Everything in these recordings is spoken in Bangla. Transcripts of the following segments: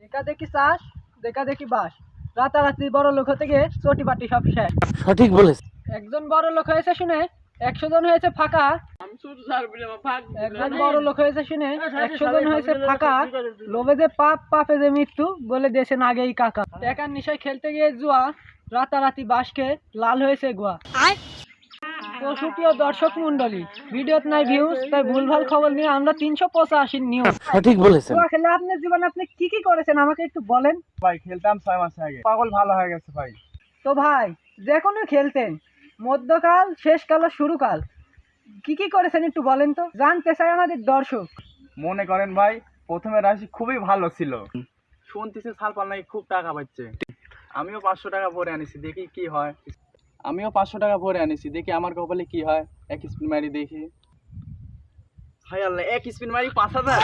দেখা দেখি চাষ, দেখা দেখি বাস। রাতারাতি বড় লোক হতে গিয়ে চটি পাটি সব শেষ। সঠিক বলেছে। একজন বড় লোক হয়েছে শুনে 100 জন হয়েছে ফাঁকা। একজন বড় লোক হয়েছে শুনে 100 জন হয়েছে ফাঁকা। লোভে যে পাপ, পাপে যে মৃত্যু, বলে দিয়েছেন আগেই কাকা। টাকার নিশায় খেলতে গিয়ে জুয়া, রাতারাতি বাসকে লাল হয়েছে গোয়া। তো সুপ্রিয় দর্শক মন্ডলী, ভিডিওত নাই ভিউজ, তাই ভুলভাল খবর নিয়ে আমরা 385 নিউজ। সঠিক বলেছেন। জুয়া খেলে আপনার জীবনে আপনি কি কি করেছেন আমাকে একটু বলেন। ভাই খেলতাম 6 মাস আগে, পাগল ভালো হয়ে গেছে ভাই। তো ভাই যে কোনো খেলতেন, মধ্যকাল, শেষকাল ও শুরুকাল, কি কি করেছেন একটু বলেন তো, জানতে চাই আমাদের দর্শক। মনে করেন ভাই, প্রথমে রাশি খুবই ভালো ছিল, শুনতেছি সালপাল নাকি খুব টাকা পাচ্ছে। আমিও 500 টাকা ভরে আনিছি, দেখি কি হয়। আমার কপালে কি হয়। এক স্পিন মারি দেখি, হাই আল্লাহ, এক স্পিন মারি 5000।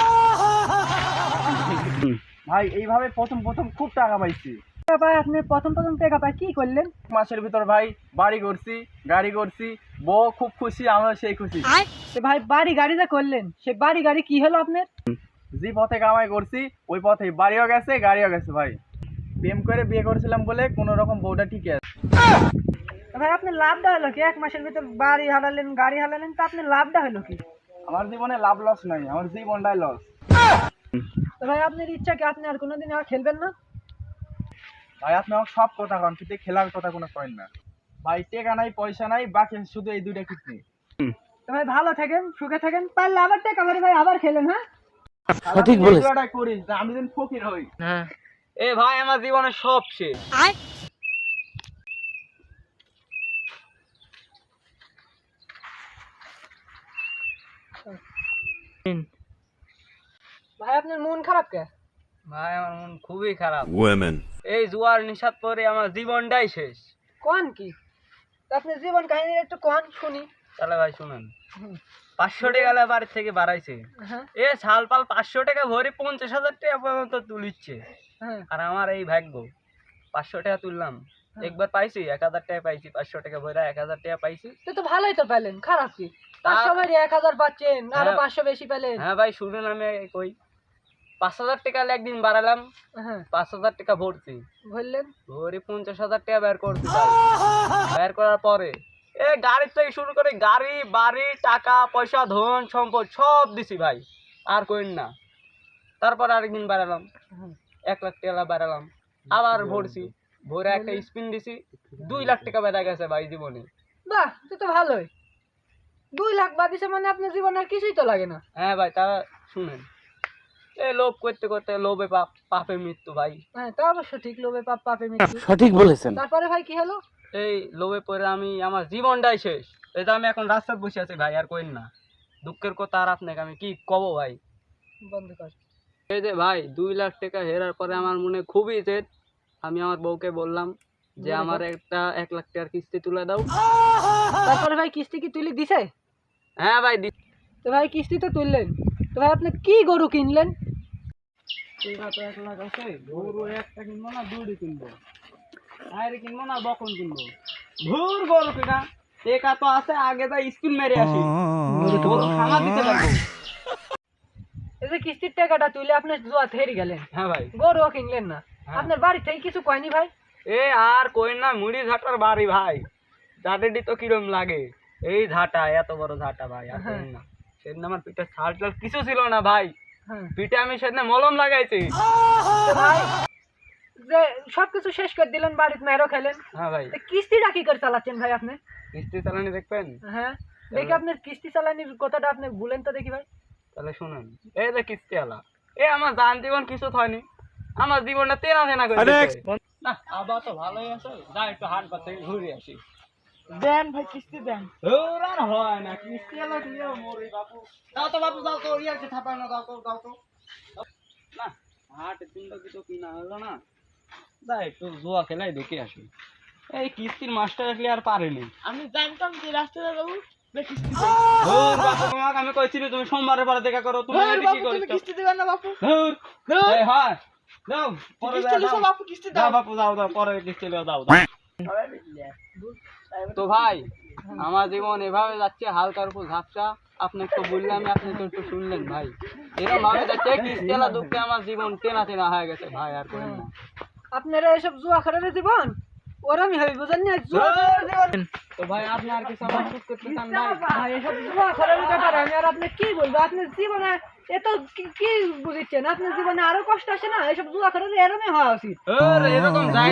ভাই এইভাবে প্রথম প্রথম খুব টাকা পাইছি। ভাই আপনি প্রথম প্রথম টাকা পাই কি করলেন? মাসের ভিতর ভাই বাড়ি করছি, গাড়ি করছি, বউ খুব খুশি, আমিও সেই খুশি। তো ভাই বাড়ি গাড়ি যা করলেন, সে বাড়ি গাড়ি কি হলো আপনার? যে পথে কামাই করছি ওই পথে বাড়িও গেছে, গাড়িও গেছে ভাই। প্রেম করে বিয়ে করেছিলাম বলে কোন রকম বউটা ঠিক আছে। তো ভাই আপনার লাভটা হলো কি? 1 মাসের ভিতর বাড়ি হারালেন, গাড়ি হারালেন, তো আপনার লাভটা হলো কি? আমার জীবনে লাভ লস নাই, আমার জীবনটাই লস। তো ভাই আপনার ইচ্ছা কি আপনি আর কোনোদিন আর খেলবেন না? ভাই আপনি আমার সব কথা কন, কিন্তু খেলার কথা কোনো করেন না ভাই। টেকা নাই, পয়সা নাই, বাকি শুধু এই দুইটা কিডনি। তো ভাই ভালো থাকেন, সুখে থাকেন, পারলে আবার টাকা মারি ভাই আবার খেলেন। হ্যাঁ সঠিক বলেছে। করিস না, আমি যেন ফকির হই। হ্যাঁ, এ ভাই আমার জীবনে সব শেষ। ভাই আপনার মন খারাপ কে? ভাই আমার মন খুবই খারাপ। Women. এই জুয়ার নিশাত পরে আমার জীবনটাই শেষ। কোন কি? তো আপনার জীবন কাহিনী একটু কোন শুনি। তাহলে ভাই শুনেন, 500 টাকা বাড়ি থেকে বাড়াইছে। হ্যাঁ এ সালপাল 500 টাকা ভরে 50,000 টাকা পর্যন্ত তুলিচ্ছে। হ্যাঁ আর আমার এই ভাগ্য, 500 টাকা তুললাম, একবার পাইছি 1000 টাকা পাইছি, 500 টাকা ভরে 1000 টাকা পাইছি। তো ভালোই তো পেলেন, খারাপ কি? 500 ভাই 1000 পাচ্ছেন, আরো 500 বেশি পেলেন। হ্যাঁ ভাই শুনুন, আমি কই 5000 টাকা একদিন বাড়ালাম, হ্যাঁ 5000 টাকা ভরছি, বললেন ভরে 50,000 টাকা বের করছি। বের করার পরে গাড়ির থেকে শুরু করে গাড়ি বাড়ি টাকা পয়সা ধন সম্পদ সব দিছি ভাই, আর কইন না। তারপর আরেকদিন বাড়ালাম, 1 লাখ টাকা বাড়ালাম, আবার ভরছি, ভরে একটা স্পিন দিছি, 2 লাখ টাকা বেড়া গেছে ভাই জীবনে। বাহ, তো ভালোই। 2 লাখ বাদিছে মানে আপনার জীবন আর কিছুই তো লাগে না। হ্যাঁ ভাই, তা শুনেন, এই লোভ করতে করতে লোভে পাপে মৃত্যু ভাই। হ্যাঁ তা অবশ্য ঠিক, লোভে পাপ, পাপে মৃত্যু। সঠিক বলেছেন। তারপরে ভাই কি হলো? এই লোভে পড়ে আমি আমার জীবনটাই শেষ। এই যে আমি এখন রাস্তায় বসে আছি ভাই, আর কইন না। দুঃখের কথা আর আপনাকে আমি কি কব ভাই। বন্ধ কর। এই যে ভাই 2 লাখ টাকা হেরার পরে আমার মনে খুবই জেদ। আমি আমার বউকে বললাম যে আমার একটা 1 লাখ টাকার কিস্তি তুলে দাও। তারপরে ভাই কিস্তি কি তুলে দিছে? হ্যাঁ ভাই তো ভাই কিস্তি তো তুললেন, তো ভাই আপনি কি গরু কিনলেন? টাকা তো 1 লাখ আছে, গরু একটা কিনবো না, 2টি কিনবো, আরে কিনবো না, বকন কিনবো। ভুর গরু কিনা, টাকা তো আছে, আগে যা স্কুল মেরে আসি, গরু খামার দিতে পারবো। এই যে কিস্তির টাকাটা তুলে আপনি জুয়াতে হেরে গেলেন, হ্যাঁ ভাই, গরুও কিনলেন না, হ্যাঁ। আপনার বাড়ি থেকে কিছু কয়নি ভাই? এ আর কইন না, মুড়ি ঝাঁটার বাড়ি ভাই, যাদেরই তো কিরম লাগে। এই ঝাঁটা, এত বড় ঝাঁটা ভাই, আর কইন না। সেদিন আমার পিঠে ছাল টাল কিছু ছিল না ভাই, হ্যাঁ পিঠে আমি সেদিন মলম লাগাইছি। তো ভাই যে সবকিছু শেষ করে দিলেন, বাড়িতে মেরো খেলেন, হ্যাঁ ভাই, তো কিস্তিটা কি করে চালাচ্ছেন ভাই আপনি? কিস্তি চালানি দেখবেন? হ্যাঁ দেখি আপনার কিস্তি চালানির কথাটা আপনি বলেন তো দেখি ভাই। তাহলে শুনুন, এই যে কিস্তি আলা, আমার জান জীবন কিছু হয়নি, আমার জীবনটা তেনা তেনা করে দিচ্ছে। না আবার তো ভালোই আছে, যা একটু হাট বাদ থেকে ঘুরে আসি। দেন ভাই কিস্তি দেন। আর হয় না, কিস্তি আলা দিয়ে মরি বাপু। দাও তো বাপু, দাও তো, ইয়াকে থাপায় না, দাও তো, দাও তো। না হাটের দিনটা কিছু কিনা হলো না, যা একটু জুয়া খেলাই দেখে আসি। এই কিস্তির মাস্টার আসলে আর পারেনি। আমি জানতাম যে রাস্তায় যাবো কিস্তি বাপু তোমাকে আমি কইছিলি তুমি সোমবারের পরে দেখা করো, তুমি কি করছো? কিস্তি দেবেন না বাপু? এই হয় দাও, পরে দাও বাপু কিস্তি দাও বাপু, দাও দাও, পরে কিস্তি দাও, দাও দাও। তো ভাই আমার জীবন এভাবে যাচ্ছে, হালকার উপর ঝাপসা, আপনাকে তো বললাম, আপনি তো একটু শুনলেন ভাই। এরকম ভাবে যাচ্ছে কিস্তেলা দুঃখে আমার জীবন টেনা টেনা হয়ে গেছে ভাই, আর করেন না। আপনারা এসব জুয়া খেলার জীবন ওরমই হবে, বুঝেন না? জুয়া তো ভাই আপনি আর কিছু আমার সুখ করতে চান ভাই? ভাই এসব জুয়া খেলার ব্যাপারে আমি আর আপনি কি বলবো? আপনার জীবনে এত কি বুঝছেন? আপনার জীবনে আরো কষ্ট আসে না? এসব জুয়া খেলার এরমই হওয়া উচিত। এরকম যাই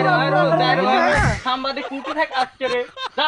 সাংবাদিক কুটি থেকে আসছে রে, যা